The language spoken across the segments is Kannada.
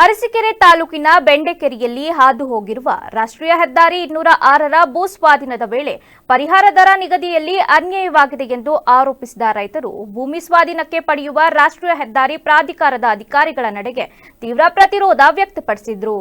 ಅರಸೀಕೆರೆ ತಾಲೂಕಿನ ಬೆಂಡೆಕೆರೆಯಲ್ಲಿ ಹಾದು ಹೋಗಿರುವ ರಾಷ್ಟ್ರೀಯ ಹೆದ್ದಾರಿ 206ರ ಭೂ ಸ್ವಾಧೀನದ ವೇಳೆ ಪರಿಹಾರ ದರ ನಿಗದಿಯಲ್ಲಿ ಅನ್ಯಾಯವಾಗಿದೆ ಎಂದು ಆರೋಪಿಸಿದ ರೈತರು ಭೂಮಿ ಸ್ವಾಧೀನಕ್ಕೆ ಪಡೆಯುವ ರಾಷ್ಟ್ರೀಯ ಹೆದ್ದಾರಿ ಪ್ರಾಧಿಕಾರದ ಅಧಿಕಾರಿಗಳ ನಡೆಗೆ ತೀವ್ರ ಪ್ರತಿರೋಧ ವ್ಯಕ್ತಪಡಿಸಿದರು.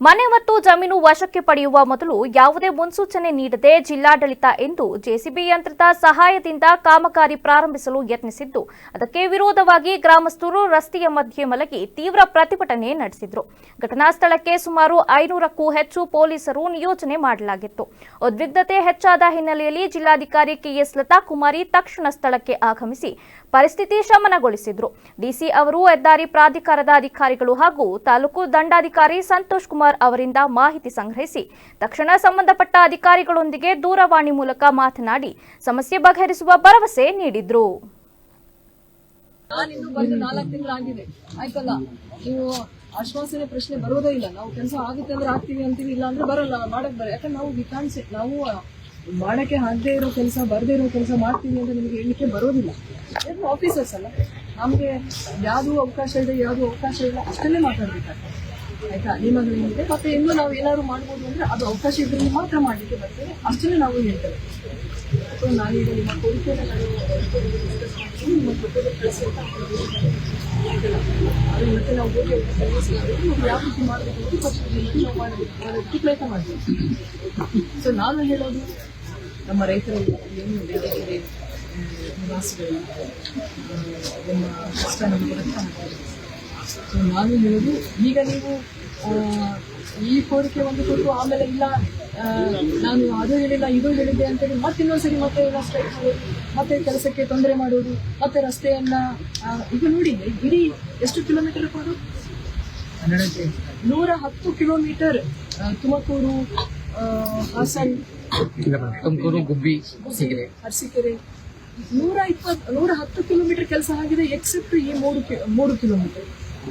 ಮನೆ ಮತ್ತು ಜಮೀನು ವಶಕ್ಕೆ ಪಡೆಯುವ ಮೊದಲು ಯಾವುದೇ ಮುನ್ಸೂಚನೆ ನೀಡದೆ ಜಿಲ್ಲಾಡಳಿತ ಎಂದು ಜೆಸಿಬಿ ಯಂತ್ರದ ಸಹಾಯದಿಂದ ಕಾಮಗಾರಿ ಪ್ರಾರಂಭಿಸಲು ಯತ್ನಿಸಿದ್ದು, ಅದಕ್ಕೆ ವಿರೋಧವಾಗಿ ಗ್ರಾಮಸ್ಥರು ರಸ್ತೆಯ ಮಧ್ಯೆ ಮಲಗಿ ತೀವ್ರ ಪ್ರತಿಭಟನೆ ನಡೆಸಿದರು. ಘಟನಾ ಸ್ಥಳಕ್ಕೆ ಸುಮಾರು 500ಕ್ಕೂ ಹೆಚ್ಚು ಪೊಲೀಸರು ನಿಯೋಜನೆ ಮಾಡಲಾಗಿತ್ತು. ಉದ್ವಿಗ್ನತೆ ಹೆಚ್ಚಾದ ಹಿನ್ನೆಲೆಯಲ್ಲಿ ಜಿಲ್ಲಾಧಿಕಾರಿ ಕೆಎಸ್ ಲತಾಕುಮಾರಿ ತಕ್ಷಣ ಸ್ಥಳಕ್ಕೆ ಆಗಮಿಸಿ ಪರಿಸ್ಥಿತಿ ಶಮನಗೊಳಿಸಿದರು. ಡಿಸಿ ಅವರು ಹೆದ್ದಾರಿ ಪ್ರಾಧಿಕಾರದ ಅಧಿಕಾರಿಗಳು ಹಾಗೂ ತಾಲೂಕು ದಂಡಾಧಿಕಾರಿ ಸಂತೋಷ್ ಕುಮಾರ್ ಅವರಿಂದ ಮಾಹಿತಿ ಸಂಗ್ರಹಿಸಿ ತಕ್ಷಣ ಸಂಬಂಧಪಟ್ಟ ಅಧಿಕಾರಿಗಳೊಂದಿಗೆ ದೂರವಾಣಿ ಮೂಲಕ ಮಾತನಾಡಿ ಸಮಸ್ಯೆ ಬಗೆಹರಿಸುವ ಭರವಸೆ ನೀಡಿದ್ರು. ನೀವು ಆಶ್ವಾಸನೆ ಪ್ರಶ್ನೆ ಬರೋದೇ ಇಲ್ಲ. ನಾವು ಕೆಲಸ ಆಗುತ್ತೆ ಅಂದ್ರೆ ಆಗ್ತೀವಿ ಅಂತೀವಿ, ಇಲ್ಲ ಅಂದ್ರೆ ಬರಲ್ಲ, ಮಾಡಕ್ ಬರ. ಯಾಕಂದ್ರೆ ನಾವು ವಿಕಾನ್ಸೆ ನಾವು ಮಾಡಕ್ಕೆ ಆಗದೆ ಇರೋ ಕೆಲಸ, ಬರದೇ ಇರೋ ಕೆಲಸ ಮಾಡ್ತೀವಿ ಅಂತ ನಿಮಗೆ ಹೇಳಲಿಕ್ಕೆ ಬರೋದಿಲ್ಲ. ಏನು ಆಫೀಸರ್ಸ್ ಅಲ್ಲ, ನಮ್ಗೆ ಯಾವ್ದು ಅವಕಾಶ ಇದೆ ಯಾವ್ದು ಅವಕಾಶ ಇಲ್ಲ ಅಷ್ಟನ್ನೇ ಮಾತಾಡ್ಬೇಕಾಗ್ತದೆ. ಆಯ್ತಾ, ನಿಯಮಗಳೇನಿದೆ ಮತ್ತೆ ಇನ್ನೂ ನಾವು ಏನಾದ್ರು ಮಾಡ್ಬೋದು ಅಂದ್ರೆ ಅದು ಅವಕಾಶ ಇದ್ರಲ್ಲಿ ಮಾತ್ರ ಮಾಡ್ಲಿಕ್ಕೆ ಬರ್ತದೆ, ಅಷ್ಟನ್ನೇ ನಾವು ಹೇಳ್ತೇವೆ. ಸೊ ನಾನೀಗ ನಿಮ್ಮ ಕೋರಿಕೆಯನ್ನು ನಿಮ್ಮ ಜೊತೆ ಕಳಿಸಿ ಅಂತ ಅದು ಮತ್ತೆ ನಾವು ಹೋಗಿ ಯಾವ ರೀತಿ ಮಾಡಬೇಕು ಅಂತ ಪಕ್ಷದಲ್ಲಿ ನಾವು ಮಾಡೋದಕ್ಕೆ ಪ್ರಯತ್ನ ಮಾಡ್ತೀವಿ. ಸೊ ನಾನು ಹೇಳೋದು ನಮ್ಮ ರೈತರಲ್ಲಿ ಏನು ಬೇರೆ ನಿವಾಸಿಗಳು ನಿಮ್ಮ ಕಷ್ಟ ನಮಗೆ ಅರ್ಥ ಮಾಡ್ತಾರೆ. ಸೊ ನಾನು ಹೇಳೋದು, ಈಗ ನೀವು ಈ ಕೋರಿಕೆ ಒಂದು ಕೊಟ್ಟು ಆಮೇಲೆ ಇಲ್ಲ ನಾನು ಅದು ಹೇಳಿಲ್ಲ ಇದು ಹೇಳಿದ್ದೆ ಅಂತೇಳಿ ಮತ್ತೆ ಇನ್ನೊಂದ್ಸರಿ ಮತ್ತೆ ಎಲ್ಲ ಸ್ಟ್ರೈಕ್ ಮಾಡೋದು, ಮತ್ತೆ ಕೆಲಸಕ್ಕೆ ತೊಂದರೆ ಮಾಡೋದು, ಮತ್ತೆ ರಸ್ತೆಯನ್ನ ಈಗ ನೋಡಿ ಇಡೀ ಎಷ್ಟು ಕಿಲೋಮೀಟರ್ ಕೊಡು, 110 ಕಿಲೋಮೀಟರ್ ತುಮಕೂರು, ಹಾಸನ್, ತುಮಕೂರು, ಗುಬ್ಬಿ, ಅರಸೀಕೆರೆ 110 ಕಿಲೋಮೀಟರ್ ಕೆಲಸ ಆಗಿದೆ ಎಕ್ಸೆಪ್ಟ್ ಈ 3 ಕಿಲೋಮೀಟರ್.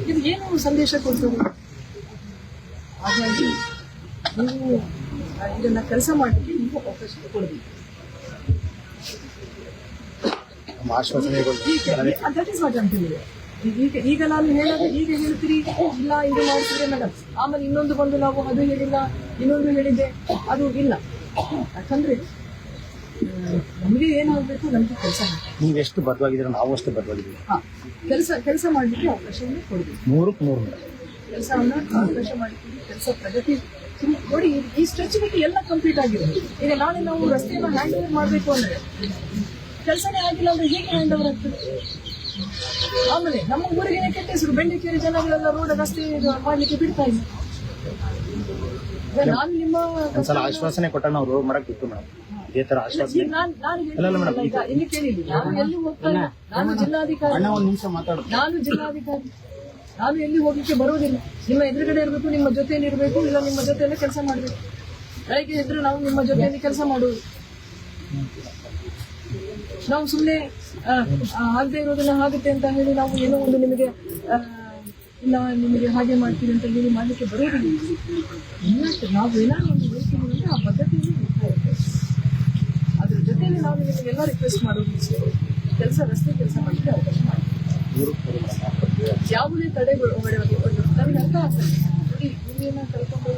ಇದು ಏನು ಸಂದೇಶ ಕೊಡ್ತದೆ? ಹಾಗಾಗಿ ನೀವು ಇದನ್ನ ಕೆಲಸ ಮಾಡಲಿಕ್ಕೆ ನೀವು ಅವಕಾಶ ಕೊಡಬೇಕು. ದಟ್ ಇಸ್ ವಾಟ್ ಅಂತಿದೆ. ಈಗ ನಾನು ಹೇಳೋದು ಈಗ ಹೇಳ್ತೀರಿ, ಇಲ್ಲ ಇದು ಮಾಡ್ತೀರಿ ಮೇಡಮ್, ಆಮೇಲೆ ಇನ್ನೊಂದು ಬಂದು ನಾವು ಅದು ಹೇಳಿಲ್ಲ ಇನ್ನೊಂದು ಹೇಳಿದ್ದೆ ಅದು ಇಲ್ಲ. ಯಾಕಂದ್ರೆ ನಮಗೆ ಏನಾಗಬೇಕು, ನಮ್ಗೆ ಕೆಲಸ ನೀವು ಎಷ್ಟು ಬದಲಾಗಿದ್ರೆ ನಾವು ಅಷ್ಟೇ ಬದಲಾಗಿದ್ದೀವಿ. ಕೆಲಸ ಮಾಡಲಿಕ್ಕೆ ಅವಕಾಶವನ್ನು ಕೊಡಬೇಕು. ಕೆಲಸವನ್ನ ಅವಕಾಶ ಮಾಡಿಕೊಡಿ. ಕೆಲಸ ಪ್ರಗತಿ ನೋಡಿ, ಈ ಸ್ಟ್ರೆಚ್ ಬಿಟ್ಟು ಎಲ್ಲ ಕಂಪ್ಲೀಟ್ ಆಗಿದೆ. ಈಗ ನಾಳೆ ನಾವು ರಸ್ತೆಯನ್ನು ಹ್ಯಾಂಡ್ ಓವರ್ ಮಾಡಬೇಕು ಅಂದ್ರೆ ಕೆಲಸನೇ ಆಗಿಲ್ಲ ಅಂದ್ರೆ ಹೇಗೆ ಹ್ಯಾಂಡ್ ಓವರ್ ಆಗ್ತದೆ? ಆಮೇಲೆ ನಮ್ಮ ಊರಿಗೆ ಕೆಟ್ಟ ಹೆಸರು, ಬೆಂಡೆಕೆರೆ ಜನಗಳೆಲ್ಲ ರೋಡ್ ರಸ್ತೆ ಮಾಡ್ಲಿಕ್ಕೆ ಬಿಡ್ತಾ ಇಲ್ಲ. ನಾನು ನಿಮ್ಮ ಆಶ್ವಾಸನೆ ಕೊಟ್ಟ ನಾವು ರೋಡ್ ಮಾಡಕ್ ಬಿಟ್ಟು ಮೇಡಮ್, ಇದೇ ತರ ಆಶ್ವಾಸನೆ ಇಲ್ಲಿ ಕೇಳಿದ್ವಿ. ನಾನು ಎಲ್ಲಿ ಹೋಗ್ತಾ ಇಲ್ಲ, ನಾನು ಜಿಲ್ಲಾಧಿಕಾರಿ, ನಾನು ಎಲ್ಲಿ ಹೋಗ್ಲಿಕ್ಕೆ ಬರೋದಿಲ್ಲ. ನಿಮ್ಮ ಎದುರುಗಡೆ ಇರಬೇಕು, ನಿಮ್ಮ ಜೊತೆಯಲ್ಲಿ ಇರಬೇಕು, ಇಲ್ಲ ನಿಮ್ಮ ಜೊತೆಯಲ್ಲೇ ಕೆಲಸ ಮಾಡಬೇಕು. ಬೆಳಗ್ಗೆ ಇದ್ರೆ ನಾವು ನಿಮ್ಮ ಜೊತೆಯಲ್ಲಿ ಕೆಲಸ ಮಾಡೋದು. ನಾವು ಸುಮ್ಮನೆ ಆಗದೆ ಇರೋದನ್ನ ಆಗುತ್ತೆ ಅಂತ ಹೇಳಿ ನಾವು ಏನೋ ಒಂದು ನಿಮಗೆ ಇಲ್ಲ ನಿಮಗೆ ಹಾಗೆ ಮಾಡ್ತೀವಿ ಅಂತ ಹೇಳಿ ಮಾಡಲಿಕ್ಕೆ ಬರೋದಿಲ್ಲ. ನಾವು ಏನಾದ್ರು ಒಂದು ಹೇಳ್ತೀವಿ ಅಂದ್ರೆ ಆ ಪದ್ಧತಿಯಲ್ಲಿ ಇರ್ತಾ ಇರ್ತೇವೆ. ಅದ್ರ ಜೊತೆಯಲ್ಲಿ ನಾವು ನಿಮಗೆಲ್ಲ ರಿಕ್ವೆಸ್ಟ್ ಮಾಡೋದು, ರಸ್ತೆ ಕೆಲಸ ಮಾಡಲಿಕ್ಕೆ ಅವಕಾಶ ಮಾಡಿ. ಯಾವುದೇ ತಡೆಗಳು ನಮಗೆ ಅರ್ಥ ಆಗ್ತದೆ. ಭೂಮಿಯನ್ನ ಕಳ್ಕೊಂಡು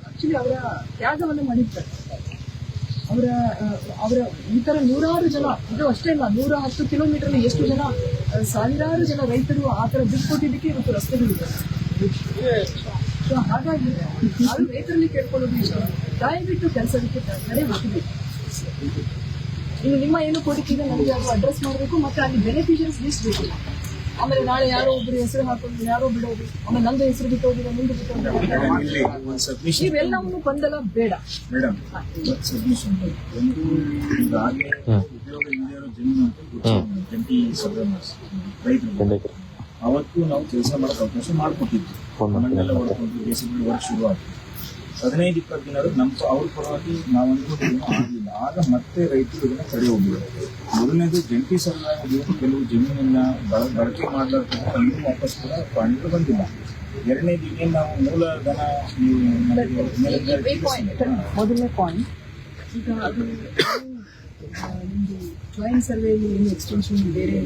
ಆಕ್ಚುಲಿ ಅವರ ತ್ಯಾಗವನ್ನು ಮಾಡಿರ್ತಾರೆ. ಅವರ ಈ ತರ 100 ಜನ, ಇದು ಅಷ್ಟೇ ಇಲ್ಲ, 110 ಕಿಲೋಮೀಟರ್ ಎಷ್ಟು ಜನ, ಸಾವಿರಾರು ಜನ ರೈತರು ಆ ತರ ಬಿಟ್ಕೊಟ್ಟಿದ್ದಕ್ಕೆ ಇವತ್ತು ರಸ್ತೆಗಳಿದೆ. ಸೊ ಹಾಗಾಗಿ ನಾವು ರೈತರಲ್ಲಿ ಕೇಳ್ಕೊಳ್ಳೋದು ಇಷ್ಟ, ದಯವಿಟ್ಟು ಕೆಲಸಕ್ಕೆ ತಡೆ ಹೋಗಬೇಕು. ಇನ್ನು ನಿಮ್ಮ ಏನು ಕೋರಿಕೆಗೆ ನನಗೆ ಅದು ಅಡ್ರೆಸ್ ಮಾಡಬೇಕು, ಮತ್ತೆ ಅಲ್ಲಿ ಬೆನಿಫಿಷರೀಸ್ ಲಿಸ್ಟ್ ಬೇಕು. ಆಮೇಲೆ ನಾಳೆ ಯಾರೋ ಒಬ್ರು ಹೆಸರು ಹಾಕೊಂಡು ಯಾರೋ ಬಿಡೋದು, ಆಮೇಲೆ ನಂದು ಹೆಸರು ಬಿಟ್ಟೋದಿಲ್ಲ, ಮುಂದೆ ಬಿಟ್ಟೋದಿಲ್ಲ, ಇವೆಲ್ಲವನ್ನು ಗೊಂದಲ ಬೇಡ. ಅವತ್ತು ನಾವು ಕೆಲಸ ಮಾಡಕ್ಕೆ ಅವಕಾಶ ಮಾಡಿಕೊಟ್ಟಿದ್ವಿ. ಮನೆಲ್ಲ ವರ್ಕ್ ಶುರು ಆಯ್ತು. 15-20 ದಿನ ಅವ್ರ ಪರವಾಗಿ ನಾವು ಆಗಲಿಲ್ಲ. ಆಗ ಮತ್ತೆ ರೈತರು ಇದನ್ನ ತಡೆ ಹೋಗಿದ್ದಾರೆ. ಮೊದಲನೇದು ಜಂಟಿ ಸರ್ವೆ ಕೆಲವು ಜಮೀನನ್ನ ಬಳಕೆ ಮಾಡಲಾರ್ದಂತ ಇನ್ನೂ ವಾಪಸ್ ಕೂಡ ಪಾಯಿಂಟ್ ಬಂದಿಲ್ಲ. ಎರಡನೇದು ಏನು ನಾವು ಮೂಲಧನ ಮೊದಲನೇ ಪಾಯಿಂಟ್, ಈಗ ಅದು ನಿಮ್ದು ಜಾಯಿಂಟ್ ಸರ್ವೆಯಲ್ಲಿ ಏನು ಎಕ್ಸ್ಟೆನ್ಷನ್ ಬೇರೆ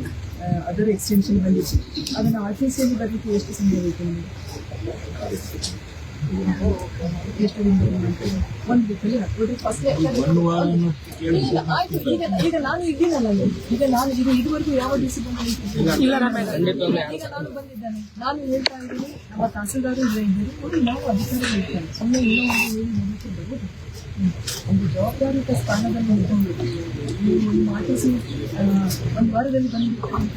ಅದರ ಎಕ್ಸ್ಟೆನ್ಷನ್ ಬಂದಿತ್ತು. ಅದನ್ನು RTCಯಲ್ಲಿ ಬರಲಿಕ್ಕೆ ಎಷ್ಟು ಸಮಯ ಬೇಕು ನಿಮಗೆ? ಎಷ್ಟು ಒಂದು ವೀಕಲ್ಲಿ ಹಾಕ್ಬಿಟ್ಟು ಫಸ್ಟ್ ಆಯ್ತು. ಈಗ ನಾನು ಇದ್ದೀನಲ್ಲ, ಈಗ ನಾನು ಇದುವರೆಗೂ ಯಾವ ಡಿಸಿಪ್ಲಿನ್ ಈಗ ನಾನು ಬಂದಿದ್ದೇನೆ. ನಾನು ಹೇಳ್ತಾ ಇದ್ದೀನಿ, ನಮ್ಮ ತಹಸೀಲ್ದಾರ್ ಇದ್ದಾರೆ, ನೋಡಿ ನಾವು ಅಧಿಕಾರಿ ಹೇಳ್ತಾರೆ, ಸುಮ್ಮನೆ ಏನೋ ಒಂದು ಹೇಳಿ ನೋಡಲಿಕ್ಕೆ ಬರೋದು. ಒಂದು ಜವಾಬ್ದಾರಿಯುತ ಸ್ಥಾನದಲ್ಲಿ ಇಟ್ಕೊಂಡು ನೀವು RTC ಒಂದು ವಾರದಲ್ಲಿ ಬಂದಿದ್ದು ಅಂತ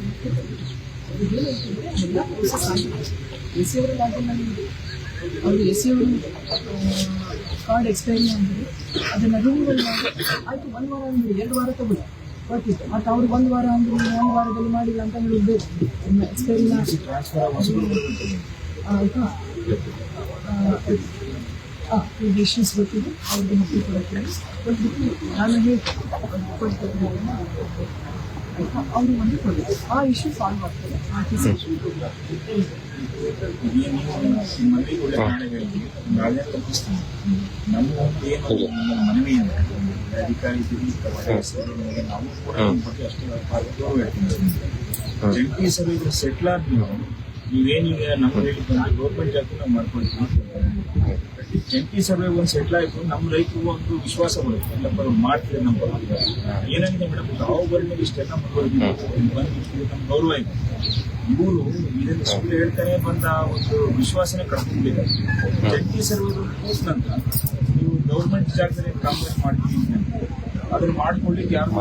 ಎಲ್ಲ ಪ್ರೋಸೆಸ್ ಆಗಿದೆ. SC ಅವರ ಲಾಗಿನಲ್ಲಿ ಇದೆ. ಅವರು SC ಅವರು ಕಾರ್ಡ್ ಎಕ್ಸ್ಪೈರಿ ಅಂದರೆ ಅದನ್ನು ರಿನ್ಯೂವಲ್ ಮಾಡಿ ಆಯಿತು. 1 ವಾರ ಅಂದರೆ 2 ವಾರ ತಗೊಳ್ಳಿ ಬರ್ತಿತ್ತು. ಮತ್ತು ಅವ್ರು 1 ವಾರ ಅಂದರೆ 1 ವಾರದಲ್ಲಿ ಮಾಡಿಲ್ಲ ಅಂತ ಹೇಳಿದ್ದು ಎಕ್ಸ್ಪೈರಿನ ಆಯಿತಾ. ಡಿಸಿಷನ್ಸ್ ಗೊತ್ತಿದೆ, ಅವ್ರಿಗೆ ಮುಖ್ಯ ಕೊಡುತ್ತೆ ಕೊಟ್ಬಿಟ್ಟು ನಾನು ಹೇಳ್ತೇನೆ ಆಯಿತಾ. ಅವರು ಒಂದು ಕೊಡಬೇಕು, ಆ ಇಶ್ಯೂ ಸಾಲ್ವ್ ಆಗ್ತದೆ. RTC ನಮ್ಮ ಮನವಿ ಅಧಿಕಾರಿ ನಾವು ಕೂಡ ಅಷ್ಟೇ ಜಂಟಿ ಸಭೆಗಳು ಸೆಟ್ಲ್ ಆದ್ಮೇಲೆ ನೀವೇನೀಗ ನಮ್ಮ ರೈತರು ಬಂದು ಗೌರ್ಮೆಂಟ್ ಜಾತಿ ನಾವು ಮಾಡ್ಕೊಳ್ತೀವಿ. ಜಂಟಿ ಸಭೆ ಒಂದು ಸೆಟ್ಲ್ ಆಯ್ತು, ನಮ್ಮ ರೈತರಿಗೂ ಒಂದು ವಿಶ್ವಾಸ ಬರುತ್ತೆ, ಎಲ್ಲಪ್ಪ ಮಾಡ್ತೀವಿ ನಮ್ಮ ಏನಾಗಿದೆ ಮೇಡಮ್, ತಾವು ಬರ್ಮೇಲೆ ಇಷ್ಟೆಲ್ಲ ಮುಂದುವರೆದಿದೆ, ಬಂದಿತ್ತು ನಮ್ಮ ಗೌರವ ಇದೆ. ಇವರು ಇದನ್ನು ಸುಳ್ಳು ಹೇಳ್ತಾನೆ ಬಂದ ಒಂದು ವಿಶ್ವಾಸನೆ ಕಳ್ಕೊಂಡಿದ್ದಾರೆ. ಜಂಟಿ ಸಭೆಗಳು ಮುಗಿದ ನಂತರ ನೀವು ಗೌರ್ಮೆಂಟ್ ಜಾಗದಲ್ಲಿ ಕಾಂಪ್ಲೇಂಟ್ ಮಾಡ್ತೀವಿ ಅದನ್ನು ಮಾಡ್ಕೊಳ್ಳಿಕ್ಕೆ ಯಾರು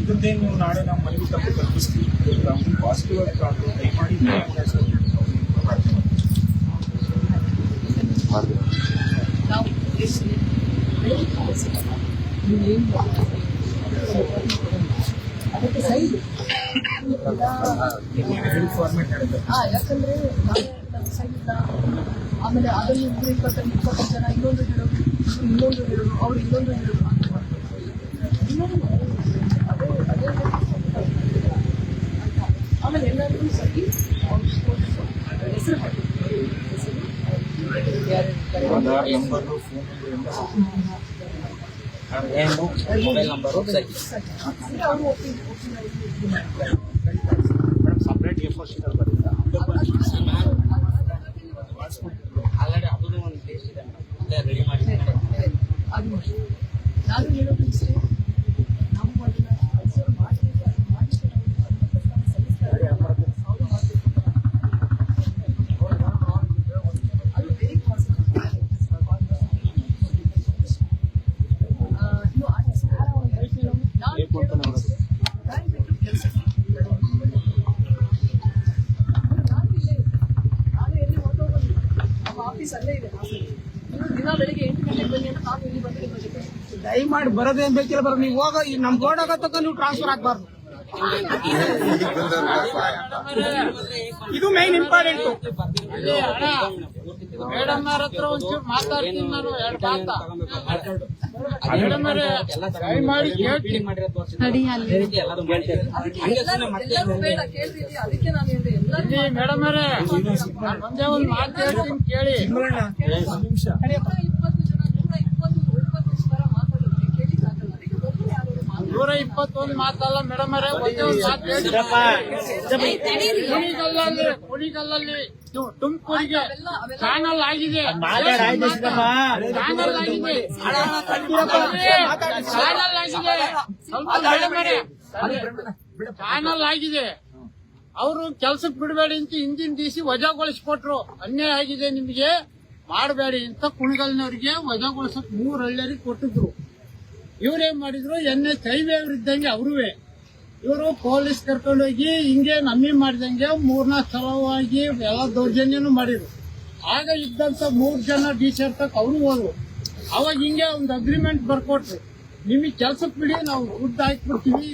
ಇದನ್ನೇ ನೀವು ನಾಳೆ ನಾವು ಮನವಿ ತಪ್ಪು ಕಲ್ಪಿಸ್ತೀವಿ. ನಾವು ಪಾಸಿಟಿವ್ ಆಗಿ ದಯಮಾಡಿ ನಾವು ಅದಕ್ಕೆ ಸೈಡ್ ಫಾರ್ಮೇಟ್ ಹೇಳಿದ್ರೆ ಯಾಕಂದ್ರೆ ನಾಳೆ ನಮ್ಮ ಸೈಡ್ ಆಮೇಲೆ ಅದನ್ನು 20 ಜನ ಇನ್ನೊಂದು ಹೇಳೋದು, ಇನ್ನೊಂದು ಹೇಳೋದು, ಅವ್ರು ಇನ್ನೊಂದು ಹೇಳೋದು ಅಂತ ಮಾಡ್ತಾರೆ. ಅದೇ ಆಮೇಲೆ ಎಲ್ಲರಿಗೂ ಸರಿ ಹೆಸರು ಆಧಾರ್ ನಂಬರು, ಫೋನ್ ನಂಬರ್ ಎಲ್ಲ ಮೊಬೈಲ್ ನಂಬರು ಸರಿ ಅವರು ಸಪ್ರೇಟ್ A4 ಶೀಟ್ ಬರುತ್ತೆ ಆಲ್ರೆಡಿ ಅದನ್ನು ಒಂದು ಟೇಸ್ಟ್ ಇದೆ ರೆಡಿ ಮಾಡಿ ಅದು ನಾನು ಹೇಳೋದು ಇಷ್ಟೇ, ನಾವು ಅದನ್ನ ಅಬ್ಸರ್ವ್ ಮಾಡಲಿಕ್ಕೆ ಸಲ್ಲಿಸ್ತಾರೆ. ಅದು ವೆರಿ ಪಾಸಿಟಿವ್. ಇನ್ನು ಆ ಸರ್ಕಾರ ಹೇಳ್ತಿರೋ ನಾನು ಕೇಳೋದು ಇಷ್ಟೇ, ಬ್ಯಾಂಕ್ ಬಿಟ್ಟು ಕೆಲಸ ನಾನು ಇಲ್ಲೇ ಇದ್ದೆ, ನಾನು ಎಲ್ಲಿ ಹೊರಟೋಗೋದಿಲ್ಲ, ನಮ್ಮ ಆಫೀಸ್ ಅಲ್ಲೇ ಇದೆ. ದಿನ ಬೆಳಿಗ್ಗೆ 8 ಗಂಟೆಗೆ ಬನ್ನಿ ಅಂತ ನಾನು ಇಲ್ಲಿ ಬಂದು ನಿಮ್ಮ ಜೊತೆ ದಯಮಾಡಿ ಬರೋದೇನ್ ಬೇಕಿಲ್ಲ, ಬರೋ ನೀವು ಹೋಗ ನಮ್ ಗೋಡ್ ಆಗತ್ತಕ್ಕ ನೀವು ಟ್ರಾನ್ಸ್ಫರ್ ಆಗ್ಬಾರ್ದು. ಇದು ಮೈನ್ ಇಂಪಾರ್ಟೆಂಟ್. ಮೇಡಮ್ ಅವ್ರ ಹತ್ರ ಒಂಚೂರು ಮಾತಾಡ್ತೀನಿ ನಾನು, 2 ಮಾತಾ ಮೇಡಮ್ ದಯಮಾಡಿ ಕೇಳ್ತೀನಿ. ಎಲ್ಲರೂ ಬೇಡ ಕೇಳ್ತಿದ್ವಿ, ಅದಕ್ಕೆ ನಾನು ಹೇಳಿದೆ ಎಲ್ಲರೂ ಮೇಡಮ್ ಅವರೇ ಒಂದೇ ಒಂದು ಮಾತು ಹೇಳ್ತೀನಿ ಕೇಳಿ. 120 ಜನ 120 ತರ ಮಾತಾಡೋದು ಕೇಳಿಕ್ಕಾಗಲ್ಲ. ಅದಕ್ಕೆ ಒಬ್ಬರು ಯಾರು 121 ಮಾತಲ್ಲ ಮೇಡಮ್ ಅವರೇ, ಒಂದೇ ಒಂದು ಮಾತು ಹೇಳ್ತೀನಿ. ಕುಣಿಗಲ್ಲಲ್ಲಿ ತುಮಕೂರಿಗೆ ಚಾನಲ್ ಆಗಿದೆ, ಚಾನಲ್ ಆಗಿದೆ, ಚಾನಲ್ ಆಗಿದೆ. ಅವರು ಕೆಲ್ಸಕ್ಕೆ ಬಿಡಬೇಡಿ ಅಂತ ಹಿಂದಿನ DC ವಜಾಗೊಳಿಸ್ಕೊಟ್ರು. ಅನ್ಯಾಯ ಆಗಿದೆ ನಿಮಗೆ, ಮಾಡಬೇಡಿ ಅಂತ ಕುಣಿಗಲ್ನವ್ರಿಗೆ ವಜಾಗೊಳಿಸಕ್ 3 ಹಳ್ಳಿಯರಿಗೆ ಕೊಟ್ಟಿದ್ರು. ಇವ್ರೇನ್ ಮಾಡಿದ್ರು, NH ಹೈವೇ ಇದ್ದಂಗೆ ಅವ್ರುವೆ ಇವರು ಪೊಲೀಸ್ ಕರ್ಕೊಂಡೋಗಿ ಹಿಂಗೆ ನಮ್ಮಿ ಮಾಡಿದಂಗೆ 3-4 ಸಲವಾಗಿ ಎಲ್ಲ ದೌರ್ಜನ್ಯನೂ ಮಾಡಿದ್ರು. ಆಗ ಇದ್ದಂತ 3 ಜನ DC ತಕ್ಕ ಅವರು ಹೋದ್ರು. ಅವಾಗ ಹಿಂಗೆ ಒಂದು ಅಗ್ರಿಮೆಂಟ್ ಬರ್ಕೊಟ್ರು, ನಿಮಗೆ ಕೆಲ್ಸಕ್ಕೆ ಬಿಡಿ, ನಾವು ದುಡ್ಡು ಹಾಕ್ಬಿಡ್ತೀವಿ,